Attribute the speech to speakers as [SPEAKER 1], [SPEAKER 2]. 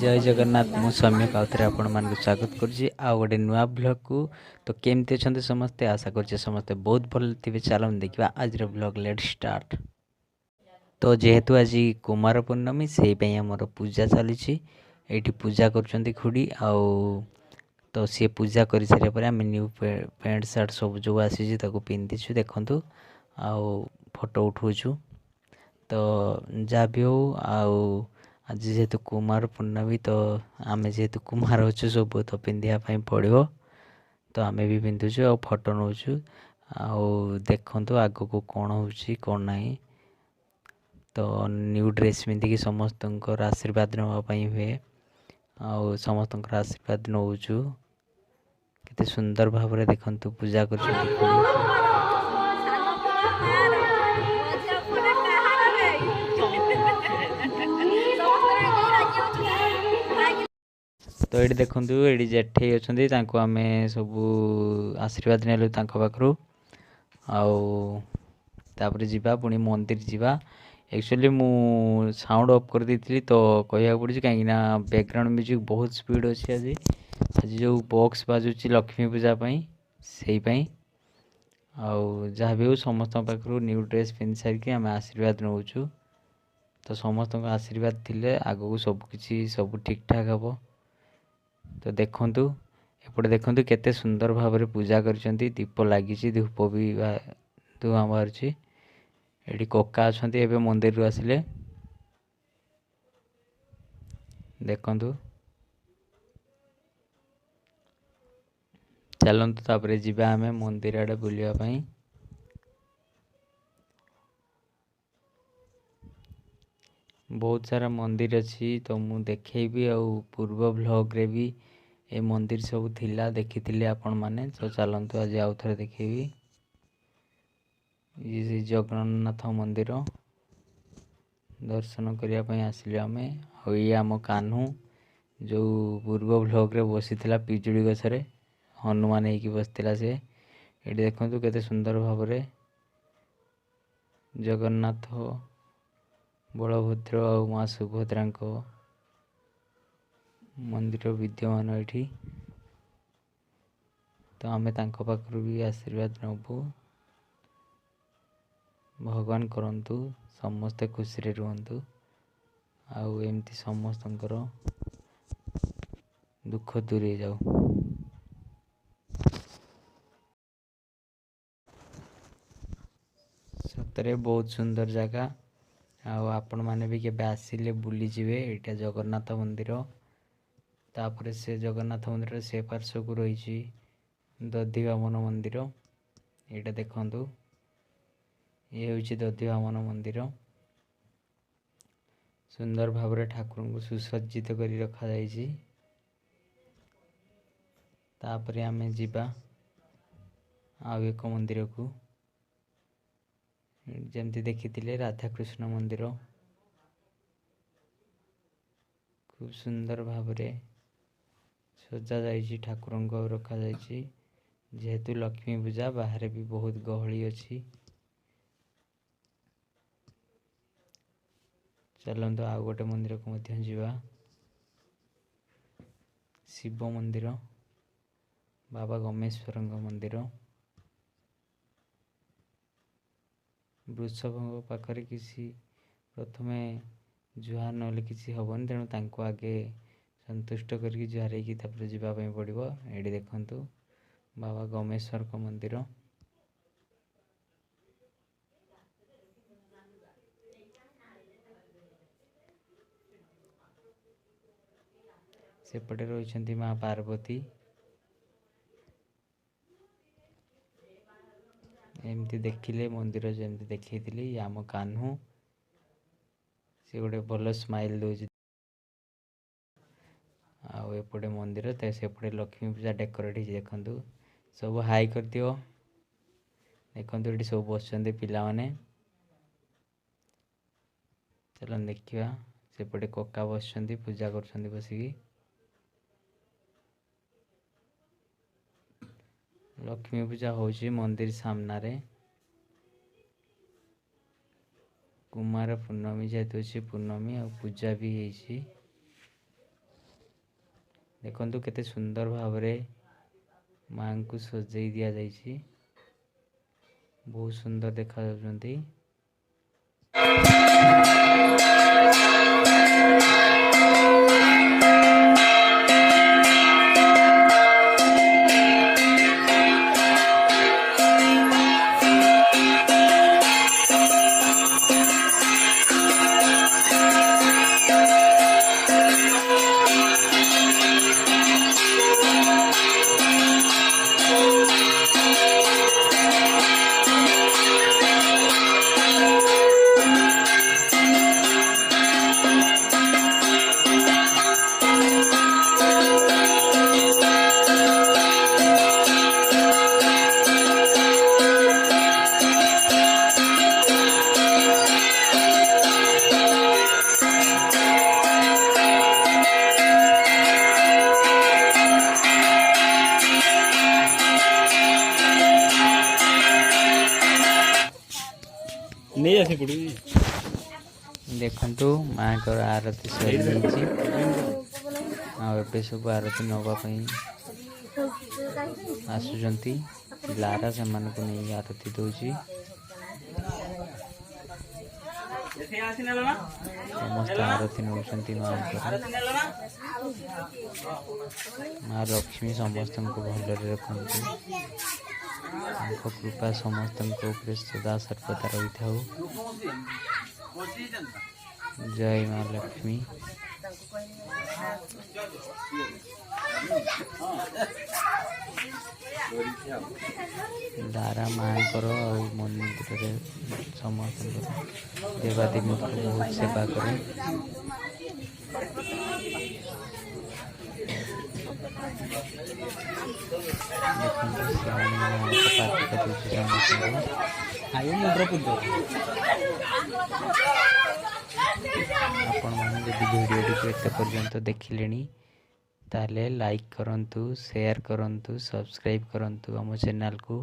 [SPEAKER 1] जय जगन्नाथ मु सम्यक आउथरे आपण मानक स्वागत करछि आ गोटे नुआ ब्लॉग को। तो केमती अछंते समस्ते आशा करछि समस्ते बहुत भल थिबे। चलन देखिबा आज रो ब्लॉग लेट स्टार्ट। तो जेहेतु आज कुमार पूर्णमी सेही पई हमर पूजा चली एठी पूजा करछंती खुडी आउ तो सी पूजा कर सारे पर आम न्यू पैंट सार्ट सब जो आसी ताको पिंधिछु देखंतु आउ फोटो उठाउछु। तो जहाँ भी हो आउ आज जेहेतु कुमार पूर्णमी तो आम जेहेतु कुमार अच्छु सब तो पिंधापी पड़ो। तो आम भी पिंधुचु आ फोटो नौचु आउ देखु आग को कौन हो कौन ना। तो न्यू ड्रेस पिंधिकी समस्त आशीर्वाद नापी हुए आउ समस्त आशीर्वाद नौचु। केते सुंदर भाव देखु पूजा कर। तो ये देखु ये जेठे अच्छा आम सब आशीर्वाद नेलु पाखु आउे जावा पुणी मंदिर जावा। एक्चुअली मु साउंड ऑफ कर दी तो कह पड़ी कहीं बैकग्राउंड म्यूजिक बहुत स्पीड अच्छी। आज जो बॉक्स बाजुची लक्ष्मी पूजा से आउ जहाँ भी हो समस्त पाखु न्यू ड्रेस पिंधि सारिकी आम आशीर्वाद नौचु। तो समस्त आशीर्वाद थिले आगू सबकि सब ठीक ठाक हम। तो देखंतु एपटे देखंतु केते सुंदर भाव में पूजा करछंती। दीप लगी धूप भी धुआं बाहर। एटी कका अच्छा एवं मंदिर रू आसिले देखंतु। चलंतु तापरे जिबा आमे मंदिर आड़े बुलिया पई। बहुत सारा मंदिर अच्छी तो मु देखेबी आउ पूर्व ब्लॉग रे भी ए मंदिर सब थिला देखी आपण माने। तो चलंतु आज आउ थरे देखेबी। ये जगन्नाथ मंदिर दर्शन करिया पई आसिले आमे। आ ये आम कान्हू जो पूर्व ब्लॉग रे बसीथिला पिजुड़ी गछरे हनुमान होइकी बसथिला से। ये देखंतु केते सुंदर भाव रे जगन्नाथ बलभद्र और माँ सुभद्रा मंदिर विद्यमान ये। तो आम पाखु भी आशीर्वाद नबू। भगवान करंतु समस्ते खुशी रे रुहंतु आउ एमती समस्त दुख दूरे जाऊ। सतरे बहुत सुंदर जगह आपण माने भी केबे आसिले बुली जिवे। एटा जगन्नाथ मंदिर तापर से जगन्नाथ मंदिर से पार्श्व को रही दधिवामन मंदिर। एटा देखंतु ये होची दधिवामन मंदिर। सुंदर भाव रे ठाकुर को सुसज्जित करी रखा जाइछि। तापरे आमे जिबा आउ एक मंदिर को जमती देखी राधा कृष्ण मंदिर खूब सुंदर भाव रे सजा जाइछि। ठाकुर को रखा जाइछि जेहेतु लक्ष्मी पूजा बाहर भी बहुत गहली अच्छी। चलंतु आउ गोटे मंदिर को मध्य जीवा शिव मंदिर बाबा गमेश्वर मंदिर। वृषभ पाखरे किसी प्रथमे जुहार ना किसी हेनी तेणु तांको आगे संतुष्ट करके जुहार होकर जावाई पड़ो। ये देखंतु बाबा गमेश्वर को मंदिर। सेपटे रही माँ पार्वती एमती देखिले मंदिर जमती देखी आम कान्हू से गोटे भल स्माइल दौर। आउ एपटे मंदिर तो सेपटे लक्ष्मी पूजा डेकोरेट देखंतु सब हाई कर दियो। देखंतु ये सब बस पिला माने। चलो देखिया सेपटे कका बस पूजा कर बसिकी। लक्ष्मी पूजा होची मंदिर सामना रे। कुमार पूर्णमी जेहेतु अच्छी पूर्णमी आ पूजा भी होती। देखंतु केते सुंदर भावरे माँ को सजाई दिया जाइछि। बहुत सुंदर देखा जाउछंती।
[SPEAKER 2] नहीं आसे पड़ी
[SPEAKER 1] देखंतु माँ को आरती सरी जाइछि। सब आरती नवाई आसुचंती। लारा से नहीं आरती दौची। समस्त आरती नौचंती माँ माँ लक्ष्मी समस्त को भलरे रखती। कृपा समस्त सदा सर्वदा रही था। जय माँ लक्ष्मी। दारा माँ मंदिर समस्त देवादेवी को बहुत सेवा करे। आपण मैंने जब वीडियो को एत पर्यंत देखिले ताले लाइक करंतु, शेयर करंतु, सब्सक्राइब करंतु आम चैनल को।